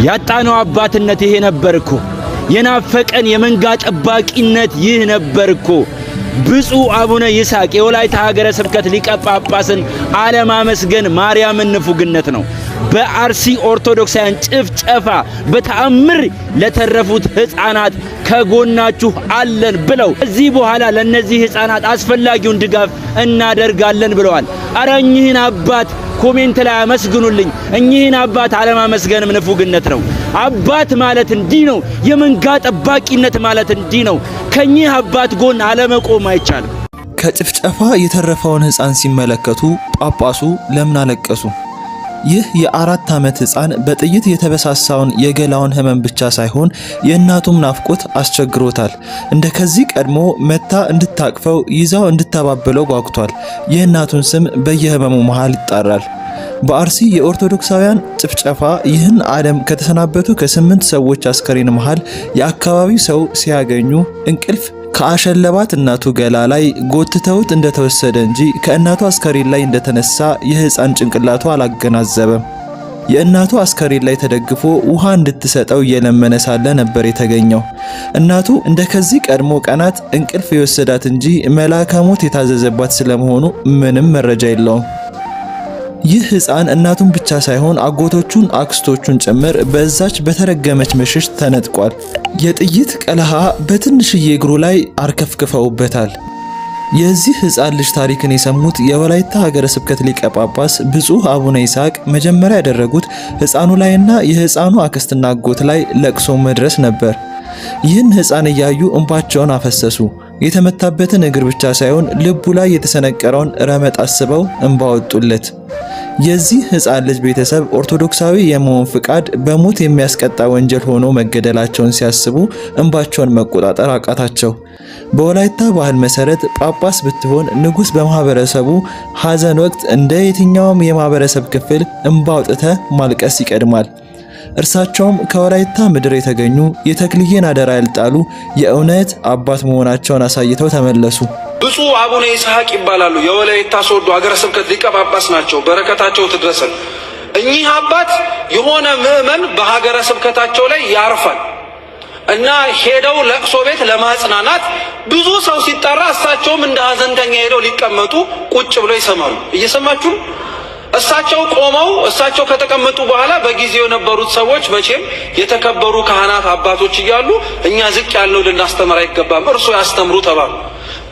ያጣነው አባትነት ይሄ ነበርኮ የናፈቀን የመንጋ ጠባቂነት ይህ ነበርኮ ብፁዕ አቡነ ይስሐቅ የወላይታ ሀገረ ስብከት ሊቀ ጳጳስን አለማመስገን ማርያምን ንፉግነት ነው በአርሲ ኦርቶዶክሳውያን ጭፍጨፋ በተአምር ለተረፉት ህፃናት ከጎናችሁ አለን ብለው እዚህ በኋላ ለነዚህ ህፃናት አስፈላጊውን ድጋፍ እናደርጋለን ብለዋል አራኝህን አባት ኮሜንት ላይ አመስግኑልኝ እኚህን አባት አለማመስገንም ንፉግነት ነው አባት ማለት እንዲህ ነው የመንጋ ጠባቂነት ማለት እንዲህ ነው ከኚህ አባት ጎን አለመቆም አይቻልም ከጭፍጨፋ የተረፈውን ህፃን ሲመለከቱ ጳጳሱ ለምን አለቀሱ ይህ የ4 ዓመት ህፃን በጥይት የተበሳሳውን የገላውን ህመም ብቻ ሳይሆን የእናቱም ናፍቆት አስቸግሮታል እንደከዚህ ቀድሞ መታ እንድታቅፈው ይዛው እንድታባበለው ጓጉቷል የእናቱን ስም በየህመሙ መሃል ይጣራል በአርሲ የኦርቶዶክሳውያን ጭፍጨፋ ይህን ዓለም ከተሰናበቱ ከ8 ሰዎች አስከሬን መሃል የአካባቢው ሰው ሲያገኙ እንቅልፍ ከአሸለባት እናቱ ገላ ላይ ጎትተውት እንደተወሰደ እንጂ ከእናቱ አስከሬን ላይ እንደተነሳ የህፃን ጭንቅላቱ አላገናዘበም የእናቱ አስከሬን ላይ ተደግፎ ውሃ እንድትሰጠው እየለመነ ሳለ ነበር የተገኘው እናቱ እንደከዚህ ቀድሞ ቀናት እንቅልፍ የወሰዳት እንጂ መልአከ ሞት የታዘዘባት ስለመሆኑ ምንም መረጃ የለውም ይህ ህፃን እናቱን ብቻ ሳይሆን አጎቶቹን አክስቶቹን ጭምር በዛች በተረገመች ምሽት ተነጥቋል የጥይት ቀለሃ በትንሽዬ እግሩ ላይ አርከፍክፈውበታል የዚህ ህፃን ልጅ ታሪክን የሰሙት የወላይታ ሀገረ ስብከት ሊቀ ጳጳስ ብፁዕ አቡነ ይስሐቅ መጀመሪያ ያደረጉት ህፃኑ ላይና የህፃኑ አክስትና አጎት ላይ ለቅሶ መድረስ ነበር ይህን ህፃን እያዩ እንባቸውን አፈሰሱ የተመታበትን እግር ብቻ ሳይሆን ልቡ ላይ የተሰነቀረውን ረመጥ አስበው እንባ ወጡለት የዚህ ህፃን ልጅ ቤተሰብ ኦርቶዶክሳዊ የመሆን ፍቃድ በሞት የሚያስቀጣ ወንጀል ሆኖ መገደላቸውን ሲያስቡ እንባቸውን መቆጣጠር አቃታቸው በወላይታ ባህል መሰረት ጳጳስ ብትሆን ንጉስ በማህበረሰቡ ሐዘን ወቅት እንደ የትኛውም የማህበረሰብ ክፍል እንባ አውጥተ ማልቀስ ይቀድማል እርሳቸውም ከወላይታ ምድር የተገኙ የተክልዬን አደራ ያልጣሉ የእውነት አባት መሆናቸውን አሳይተው ተመለሱ ብፁዕ አቡነ ይስሐቅ ይባላሉ የወላይታ ሶዶ ሀገረ ስብከት ሊቀ ጳጳስ ናቸው በረከታቸው ትድረሰን እኚህ አባት የሆነ ምእመን በሀገረ ስብከታቸው ላይ ያርፋል እና ሄደው ለቅሶ ቤት ለማጽናናት ብዙ ሰው ሲጠራ እሳቸውም እንደ ሀዘንተኛ ሄደው ሊቀመጡ ቁጭ ብለው ይሰማሉ እየሰማችሁ እሳቸው ቆመው እሳቸው ከተቀመጡ በኋላ በጊዜው የነበሩት ሰዎች መቼም የተከበሩ ካህናት አባቶች እያሉ እኛ ዝቅ ያልነው ልናስተምር አይገባም እርሱ ያስተምሩ ተባሉ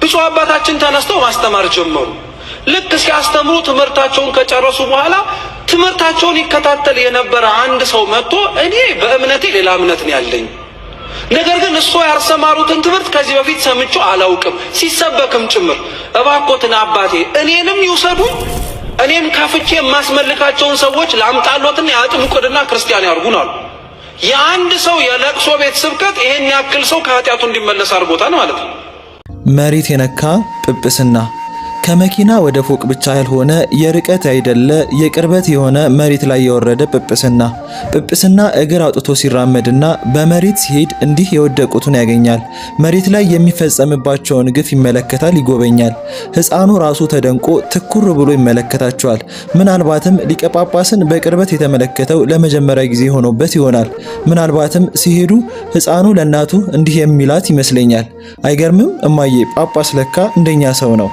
ብፁዕ አባታችን ተነስተው ማስተማር ጀመሩ ልክ ሲያስተምሩ ትምህርታቸውን ከጨረሱ በኋላ ትምህርታቸውን ይከታተል የነበረ አንድ ሰው መጥቶ እኔ በእምነቴ ሌላ እምነት ነው ያለኝ ነገር ግን እሱ ያስተማሩትን ትምህርት ከዚህ በፊት ሰምቼው አላውቅም ሲሰበክም ጭምር እባክዎትን አባቴ እኔንም ይውሰዱኝ እኔም ካፍቼ ማስመልካቸውን ሰዎች ላምጣሎትና ያጥምቁና ክርስቲያን ያርጉናል የአንድ ሰው የለቅሶ ቤት ስብከት ይሄን ያክል ሰው ከኃጢያቱ እንዲመለስ አድርጎታል ማለት ነው መሬት የነካ ጵጵስና ከመኪና ወደ ፎቅ ብቻ ያልሆነ የርቀት አይደለ የቅርበት የሆነ መሬት ላይ የወረደ ጵጵስና እግር አውጥቶ ሲራመድና በመሬት ሲሄድ እንዲህ የወደቁትን ያገኛል መሬት ላይ የሚፈጸምባቸውን ግፍ ይመለከታል ይጎበኛል ህፃኑ ራሱ ተደንቆ ትኩር ብሎ ይመለከታቸዋል ምናልባትም ሊቀ ጳጳስን በቅርበት የተመለከተው ለመጀመሪያ ጊዜ ሆኖበት ይሆናል ምናልባትም ሲሄዱ ህፃኑ ለእናቱ እንዲህ የሚላት ይመስለኛል አይገርምም እማዬ ጳጳስ ለካ እንደኛ ሰው ነው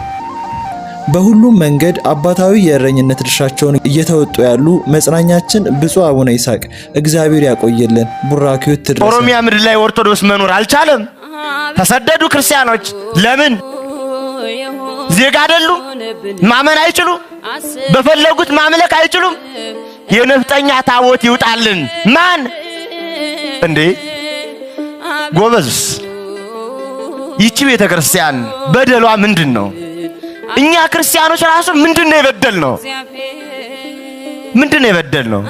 በሁሉም መንገድ አባታዊ የእረኝነት ድርሻቸውን እየተወጡ ያሉ መጽናኛችን ብፁዕ አቡነ ይስሐቅ እግዚአብሔር ያቆየልን ቡራኪው ትድረስ ኦሮሚያ ምድር ላይ ኦርቶዶክስ መኖር አልቻለም ተሰደዱ ክርስቲያኖች ለምን ዜጋ አይደሉም ማመን አይችሉም በፈለጉት ማምለክ አይችሉም የነፍጠኛ ታቦት ይውጣልን ማን እንዴ ጎበዝስ ይቺ ቤተክርስቲያን በደሏ ምንድነው እኛ ክርስቲያኖች ራሱ ምንድነው የበደልነው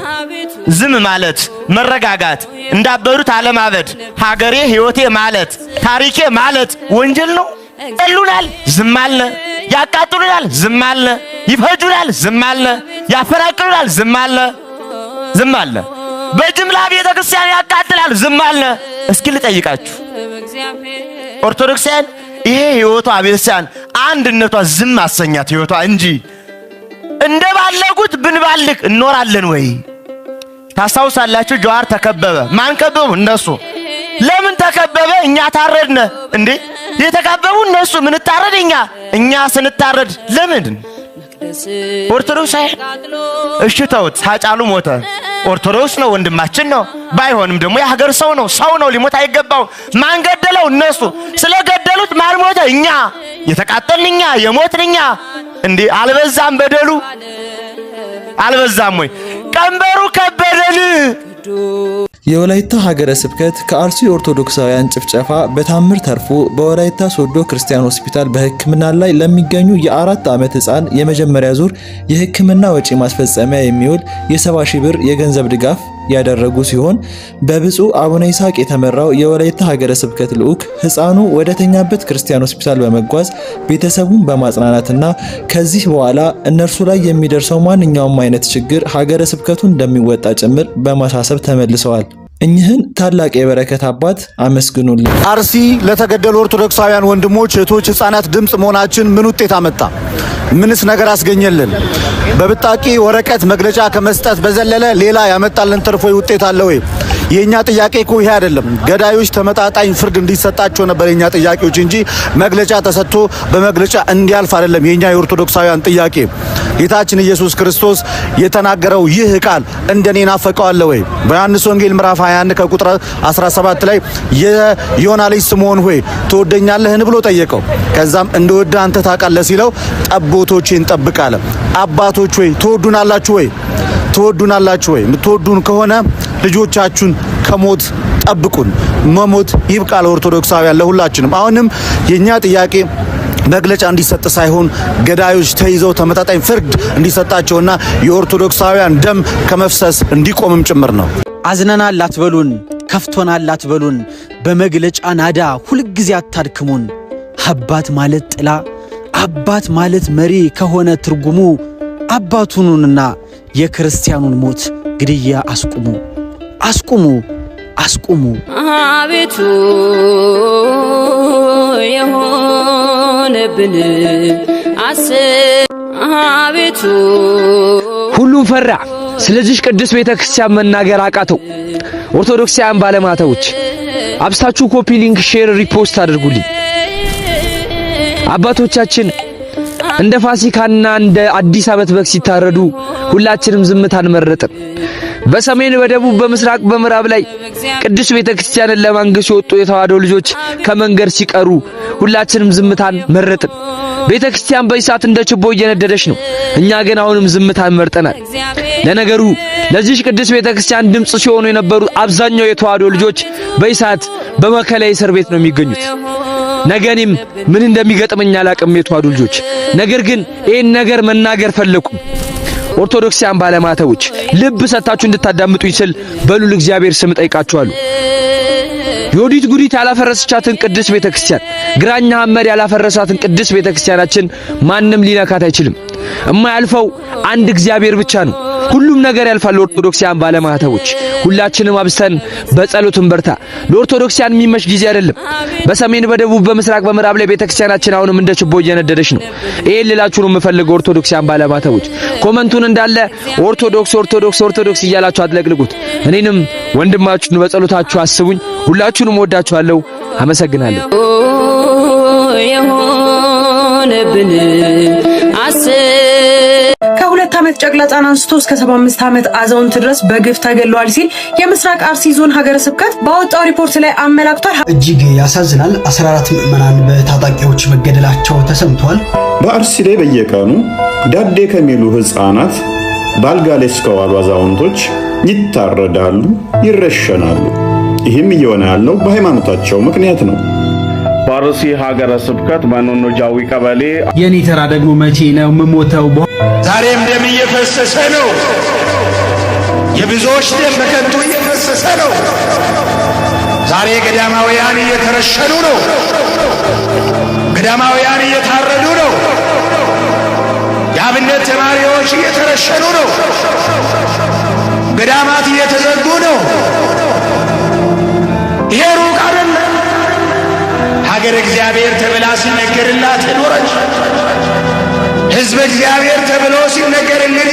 ዝም ማለት መረጋጋት እንዳበሩት አለማበድ ሀገሬ ህይወቴ ማለት ታሪኬ ማለት ወንጀል ነው ጠሉናል ዝም አለ ያቃጥሉናል ዝም አለ ይፈጁናል ዝም አለ ያፈራቅሉናል ዝም አለ በጅምላ ቤተክርስቲያን ያቃጥላል ዝም አለ እስኪ ልጠይቃችሁ ኦርቶዶክሳውያን ይሄ ህይወቷ ቤተክርስቲያን አንድነቷ ዝም አሰኛት ህይወቷ እንጂ እንደባለጉት ብንባልቅ እንኖራለን ወይ ታስታውሳላችሁ? ጀዋር ተከበበ። ማን ከበቡ? እነሱ። ለምን ተከበበ? እኛ ታረድነ እንዴ? የተከበቡ እነሱ፣ ምን ታረድ እኛ ስንታረድ ለምን? ኦርቶዶክስ እሺ ተውት። ሃጫሉ ሞተ። ኦርቶዶክስ ነው፣ ወንድማችን ነው። ባይሆንም ደግሞ የሀገር ሰው ነው፣ ሊሞት አይገባው። ማን ገደለው? እነሱ። ስለገደሉት ማን ሞተ? እኛ። የተቃጠልን እኛ፣ የሞትን እኛ። እንዴ አልበዛም? በደሉ አልበዛም ወይ? ቀንበሩ ከበደን። የወላይታ ሀገረ ስብከት ከአርሲ ኦርቶዶክሳውያን ጭፍጨፋ በታምር ተርፎ በወላይታ ሶዶ ክርስቲያን ሆስፒታል በሕክምና ላይ ለሚገኙ የ4 ዓመት ህፃን የመጀመሪያ ዙር የሕክምና ወጪ ማስፈጸሚያ የሚውል የ70,000 ብር የገንዘብ ድጋፍ ያደረጉ ሲሆን በብፁዕ አቡነ ይስሐቅ የተመራው የወላይታ ሀገረ ስብከት ልዑክ ህፃኑ ወደ ተኛበት ክርስቲያን ሆስፒታል በመጓዝ ቤተሰቡን በማጽናናትና ከዚህ በኋላ እነርሱ ላይ የሚደርሰው ማንኛውም አይነት ችግር ሀገረ ስብከቱ እንደሚወጣ ጭምር በማሳሰብ ተመልሰዋል። እኚህን ታላቅ የበረከት አባት አመስግኑልን። አርሲ ለተገደሉ ኦርቶዶክሳውያን ወንድሞች፣ እህቶች፣ ህፃናት ድምጽ መሆናችን ምን ውጤት አመጣ? ምንስ ነገር አስገኘልን? በብጣቂ ወረቀት መግለጫ ከመስጠት በዘለለ ሌላ ያመጣልን ትርፎ ውጤት አለ ወይ? የኛ ጥያቄ እኮ ይሄ አይደለም። ገዳዮች ተመጣጣኝ ፍርድ እንዲሰጣቸው ነበር የኛ ጥያቄዎች እንጂ መግለጫ ተሰጥቶ በመግለጫ እንዲያልፍ አይደለም የኛ የኦርቶዶክሳውያን ጥያቄ። ጌታችን ኢየሱስ ክርስቶስ የተናገረው ይህ ቃል እንደኔ ናፈቀው አለ ወይ? በዮሐንስ ወንጌል ምዕራፍ 21 ከቁጥር 17 ላይ የዮና ልጅ ስምዖን ሆይ ትወደኛለህን ብሎ ጠየቀው። ከዛም እንደወደ አንተ ታውቃለህ ሲለው ጠቦቶቼን ጠብቅ አለ። አባቶች ሆይ ትወዱናላችሁ ወይ? ትወዱናላችሁ ወይ? የምትወዱን ከሆነ ልጆቻችሁን ከሞት ጠብቁን። መሞት ይብቃል ኦርቶዶክሳውያን ለሁላችንም። አሁንም የኛ ጥያቄ መግለጫ እንዲሰጥ ሳይሆን ገዳዮች ተይዘው ተመጣጣኝ ፍርድ እንዲሰጣቸውና የኦርቶዶክሳውያን ደም ከመፍሰስ እንዲቆምም ጭምር ነው። አዝነናል አትበሉን፣ ከፍቶናል አትበሉን፣ በመግለጫ ናዳ ሁልጊዜ አታድክሙን። አባት ማለት ጥላ፣ አባት ማለት መሪ ከሆነ ትርጉሙ አባቱኑንና የክርስቲያኑን ሞት ግድያ አስቁሙ፣ አስቁሙ፣ አስቁሙ። አቤቱ የሆነብን አቤቱ ሁሉም ፈራ። ስለዚህ ቅዱስ ቤተክርስቲያን መናገር አቃተው። ኦርቶዶክሳውያን ባለማተዎች አብስታችሁ ኮፒ ሊንክ፣ ሼር፣ ሪፖስት አድርጉልኝ። አባቶቻችን እንደ ፋሲካና እንደ አዲስ ዓመት በግ ሲታረዱ ሁላችንም ዝምታን መረጥን። በሰሜን፣ በደቡብ፣ በምስራቅ፣ በምዕራብ ላይ ቅዱስ ቤተክርስቲያንን ለማንገስ የወጡ የተዋሕዶ ልጆች ከመንገድ ሲቀሩ ሁላችንም ዝምታን መረጥን። ቤተክርስቲያን በእሳት እንደ ችቦ እየነደደች ነው። እኛ ግን አሁንም ዝምታን መርጠናል። ለነገሩ ለዚህ ቅዱስ ቤተክርስቲያን ድምጽ ሲሆኑ የነበሩ አብዛኛው የተዋሕዶ ልጆች በእሳት በመከለያ እስር ቤት ነው የሚገኙት። ነገንም ምን እንደሚገጥመኝ አላቅም የተዋሕዶ ልጆች። ነገር ግን ይሄን ነገር መናገር ፈለኩ። ኦርቶዶክሳውያን ባለማተዎች ልብ ሰጣችሁ እንድታዳምጡኝ ስል በሉል እግዚአብሔር ስም ጠይቃችኋለሁ። ዮዲት ጉዲት ያላፈረሰቻትን ቅዱስ ቤተክርስቲያን፣ ግራኛ ሐመድ ያላፈረሳትን ቅዱስ ቤተክርስቲያናችን ማንም ሊነካት አይችልም። የማያልፈው አንድ እግዚአብሔር ብቻ ነው። ሁሉም ነገር ያልፋል። ኦርቶዶክሳውያን ባለማተቦች ሁላችንም አብስተን በጸሎትን በርታ። ለኦርቶዶክሳውያን የሚመሽ ጊዜ አይደለም። በሰሜን፣ በደቡብ፣ በምስራቅ፣ በምዕራብ ላይ ቤተክርስቲያናችን አሁንም እንደ ችቦ እየነደደች ነው። ይሄን ልላችሁ ነው የምፈልገው ኦርቶዶክሳውያን ባለማተቦች። ኮመንቱን እንዳለ ኦርቶዶክስ ኦርቶዶክስ ኦርቶዶክስ እያላችሁ አትለቅልቁት። እኔንም ወንድማችሁን በጸሎታችሁ አስቡኝ። ሁላችሁንም ወዳችኋለሁ። አመሰግናለሁ። የሆነብን ከ2 ዓመት ጨቅላ ሕፃን አንስቶ እስከ 75 ዓመት አዛውንት ድረስ በግፍ ተገለዋል ሲል የምስራቅ አርሲ ዞን ሀገረ ስብከት ባወጣው ሪፖርት ላይ አመላክቷል። እጅግ ያሳዝናል። 14 ምዕመናን በታጣቂዎች መገደላቸው ተሰምቷል። በአርሲ ላይ በየቀኑ ዳዴ ከሚሉ ሕፃናት ባልጋ ላይ እስከዋሉ አዛውንቶች ይታረዳሉ፣ ይረሸናሉ። ይህም እየሆነ ያለው በሃይማኖታቸው ምክንያት ነው። በአርሲ ሀገረ ስብከት በኖኖ ጃዊ ቀበሌ የኔ ተራ ደግሞ መቼ ነው የምሞተው? ዛሬም ደም እየፈሰሰ ነው። የብዙዎች ደም በከንቱ እየፈሰሰ ነው። ዛሬ ገዳማውያን እየተረሸኑ ነው። ገዳማውያን እየታረዱ ነው። የአብነት ተማሪዎች እየተረሸኑ ነው። ገዳማት እየተዘጉ ነው። ይሄ ሩቅ አይደለም። ሀገር እግዚአብሔር ተብላ ሲነገርላት የኖረች ሕዝብ እግዚአብሔር ተብሎ ሲነገርልን